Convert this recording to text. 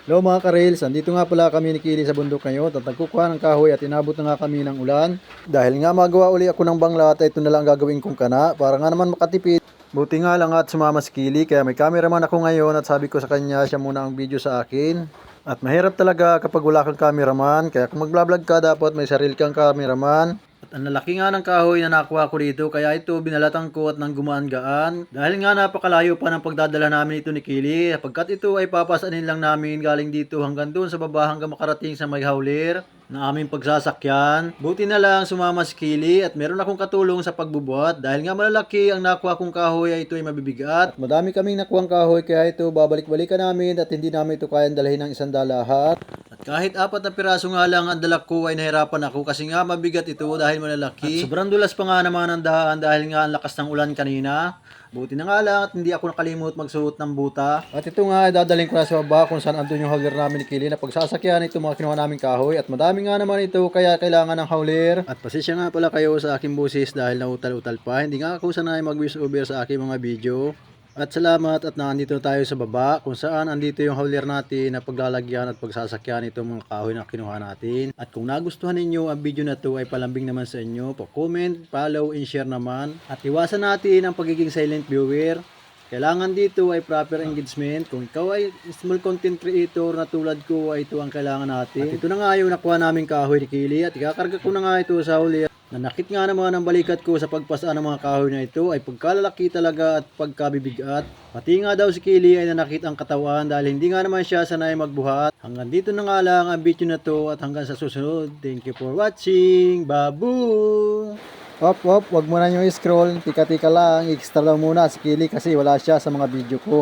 Hello mga ka-rails, andito nga pala kami ni Kili sa bundok ngayon at nagkukuha ng kahoy at inabot na nga kami ng ulan. Dahil nga magawa uli ako ng banglat ay ito na lang gagawin kong kana para nga naman makatipid. Buti nga lang at sumama si Kili kaya may cameraman ako ngayon at sabi ko sa kanya siya muna ang video sa akin. At mahirap talaga kapag wala kang cameraman kaya kung mag-vlog ka dapat may sarili kang cameraman. At ang lalaki nga ng kahoy na nakuha ko dito kaya ito binalatan ko at nang gumaan-gaan. Dahil nga napakalayo pa ng pagdadala namin ito ni Kili. Pagkat ito ay papasanin lang namin galing dito hanggang doon sa baba hanggang makarating sa may hauler na aming pagsasakyan. Buti na lang sumama si Kili at meron akong katulong sa pagbubuhat. Dahil nga malalaki ang nakuha kong kahoy ay ito ay mabibigat. At madami kaming nakuhang kahoy kaya ito babalik-balikan namin at hindi namin ito kayang dalhin ng isang dalahat. Kahit 4 na piraso nga lang ang dala ko ay nahirapan ako kasi nga mabigat ito dahil malalaki. At sobrang dulas pa nga naman ang daan dahil nga ang lakas ng ulan kanina. Buti na nga lang at hindi ako nakalimut magsuot ng buta. At ito nga ay dadalhin ko na sa baba kung saan andun yung hauler namin ni Kili na pagsasakyan ito mga kinuha namin kahoy. At madami nga naman ito kaya kailangan ng hauler. At pasensya nga pala kayo sa aking busis dahil nautal-utal pa. Hindi nga ako sanay mag-voice over sa aking mga video. At salamat at nandito tayo sa baba kung saan andito yung hauler natin na paglalagyan at pagsasakyan itong mga kahoy na kinuha natin. At kung nagustuhan ninyo ang video na to ay palambing naman sa inyo, pa-comment, follow, and share naman. At iwasan natin ang pagiging silent viewer. Kailangan dito ay proper engagement. Kung ikaw ay small content creator na tulad ko ay ito ang kailangan natin. At ito na nga yung nakuha namin kahoy ni Kili at ikakarga ko na nga ito sa hauler. Nanakit nga naman ang balikat ko sa pagpasa ng mga kahoy na ito ay pagkalalaki talaga at pagkabibigat. Pati nga daw si Kili ay nanakit ang katawan dahil hindi nga naman siya sanay magbuhat. Hanggang dito na nga lang ang video na to at hanggang sa susunod. Thank you for watching. Babu! Wag mo na yung scroll. Tika-tika lang. Extra lang muna si Kili kasi wala siya sa mga video ko.